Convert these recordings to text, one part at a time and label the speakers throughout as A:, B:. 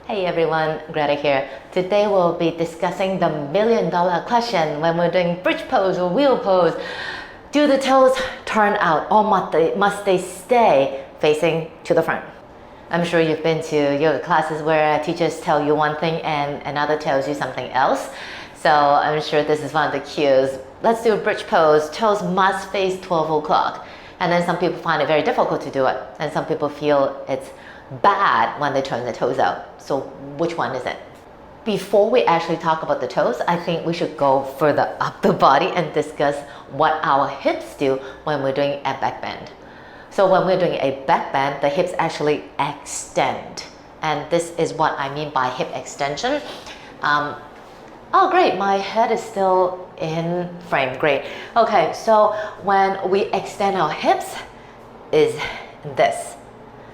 A: Hey everyone, Greta here. Today we'll be discussing the million-dollar question when we're doing bridge pose or wheel pose. Do the toes turn out or must they stay facing to the front? I'm sure you've been to yoga classes where teachers tell you one thing and another tells you something else. So I'm sure this is one of the cues. Let's do a bridge pose. Toes must face 12 o'clock. And then some people find it very difficult to do it. And some people feel it's bad when they turn the toes out. So which one is it? Before we actually talk about the toes, I think we should go further up the body and discuss what our hips do when we're doing a back bend. So when we're doing a back bend, the hips actually extend. And this is what I mean by hip extension. Oh great, my head is still in frame, great. Okay, so when we extend our hips is this.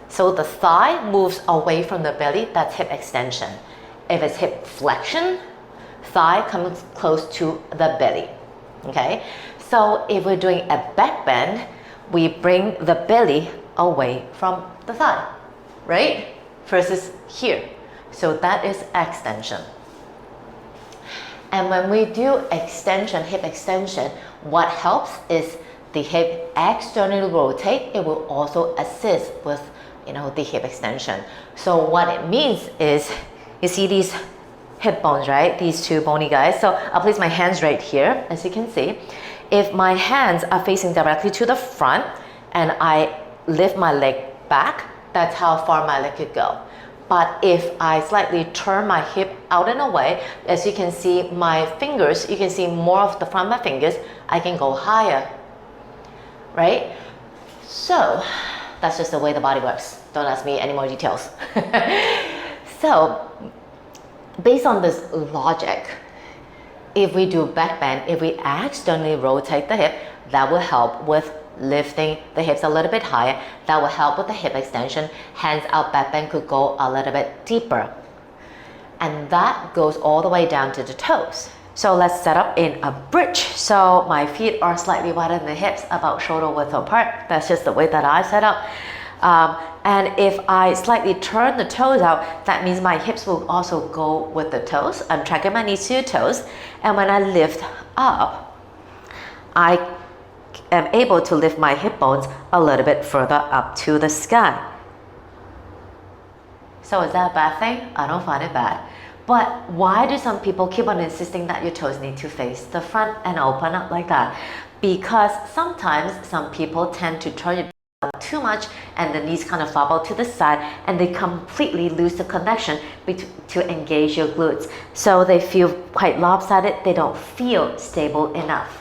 A: So the thigh moves away from the belly, that's hip extension. If it's hip flexion, thigh comes close to the belly, okay? So if we're doing a back bend, we bring the belly away from the thigh, right? Versus here. So that is extension. And when we do extension, hip extension, what helps is the hip externally rotate. It will also assist with the hip extension. So what it means is, you see these hip bones, right? These two bony guys. So I'll place my hands right here, as you can see. If my hands are facing directly to the front and I lift my leg back, that's how far my leg could go. But if I slightly turn my hip out and away, as you can see my fingers, you can see more of the front of my fingers, I can go higher, right? So that's just the way the body works. Don't ask me any more details. So based on this logic, if we do back bend, if we externally rotate the hip, that will help with lifting the hips a little bit higher. That will help with the hip extension. Hence our back bend could go a little bit deeper. And that goes all the way down to the toes. So let's set up in a bridge. So my feet are slightly wider than the hips, about shoulder width apart. That's just the way that I set up. And if I slightly turn the toes out, that means my hips will also go with the toes. I'm tracking my knees to the toes. And when I lift up, I am able to lift my hip bones a little bit further up to the sky. So is that a bad thing? I don't find it bad. But why do some people keep on insisting that your toes need to face the front and open up like that? Because sometimes some people tend to turn it too much and the knees kind of wobble to the side and they completely lose the connection to engage your glutes. So they feel quite lopsided, they don't feel stable enough.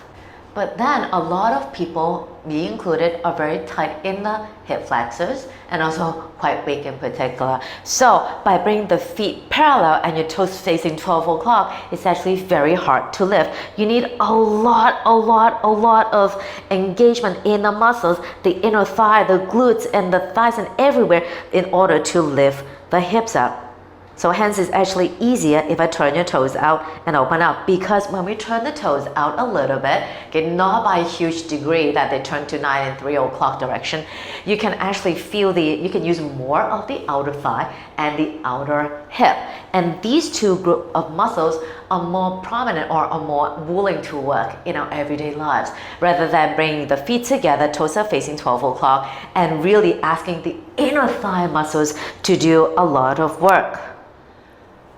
A: But then a lot of people, me included, are very tight in the hip flexors and also quite weak in particular. So by bringing the feet parallel and your toes facing 12 o'clock, it's actually very hard to lift. You need a lot of engagement in the muscles, the inner thigh, the glutes and the thighs and everywhere in order to lift the hips up. So hence it's actually easier if I turn your toes out and open up, because when we turn the toes out a little bit, okay, not by a huge degree that they turn to 9 and 3 o'clock direction, you can actually feel you can use more of the outer thigh and the outer hip. And these two group of muscles are more prominent or are more willing to work in our everyday lives, rather than bringing the feet together, toes are facing 12 o'clock, and really asking the inner thigh muscles to do a lot of work.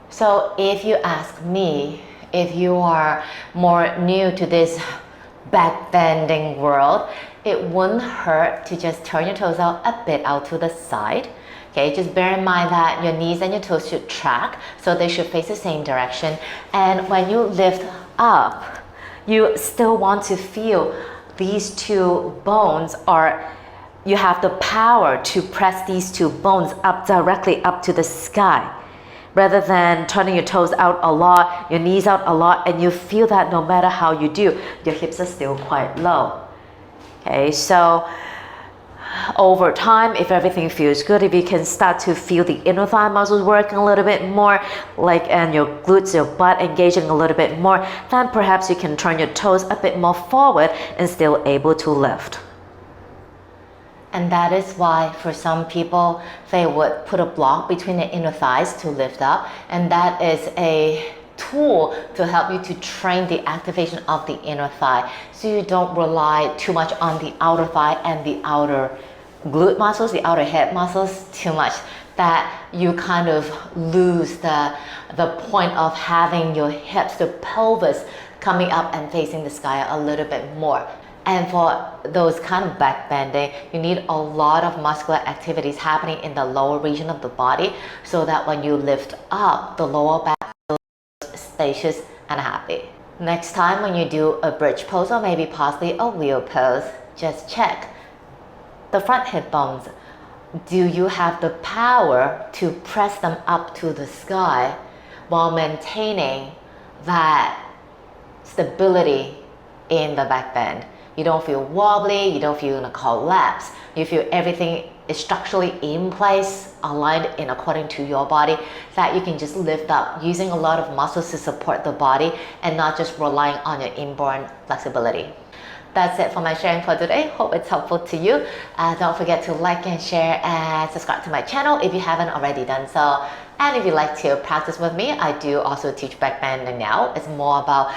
A: So if you ask me, if you are more new to this back bending world, it wouldn't hurt to just turn your toes out a bit out to the side. Okay, just bear in mind that your knees and your toes should track, so they should face the same direction. And when you lift up, you still want to feel these two bones you have the power to press these two bones up directly up to the sky. Rather than turning your toes out a lot, your knees out a lot, and you feel that no matter how you do, your hips are still quite low. Okay, so over time, if everything feels good, if you can start to feel the inner thigh muscles working a little bit more, and your glutes, your butt engaging a little bit more, then perhaps you can turn your toes a bit more forward and still able to lift. And that is why for some people, they would put a block between the inner thighs to lift up. And that is a tool to help you to train the activation of the inner thigh. So you don't rely too much on the outer thigh and the outer glute muscles, the outer hip muscles too much, that you kind of lose the point of having your hips, the pelvis coming up and facing the sky a little bit more. And for those kind of back bending, you need a lot of muscular activities happening in the lower region of the body so that when you lift up, the lower back feels spacious and happy. Next time when you do a bridge pose or maybe possibly a wheel pose, just check the front hip bones. Do you have the power to press them up to the sky while maintaining that stability in the back bend? You don't feel wobbly, you don't feel in a collapse. You feel everything is structurally in place, aligned in according to your body, that you can just lift up using a lot of muscles to support the body and not just relying on your inborn flexibility. That's it for my sharing for today. Hope it's helpful to you. Don't forget to like and share and subscribe to my channel if you haven't already done so. And if you'd like to practice with me, I do also teach back bending now. It's more about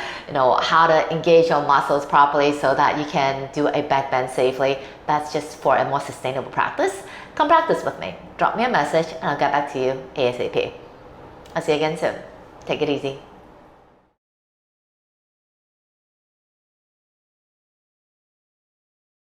A: how to engage your muscles properly so that you can do a back bend safely. That's just for a more sustainable practice. Come practice with me. Drop me a message and I'll get back to you ASAP. I'll see you again soon. Take it easy.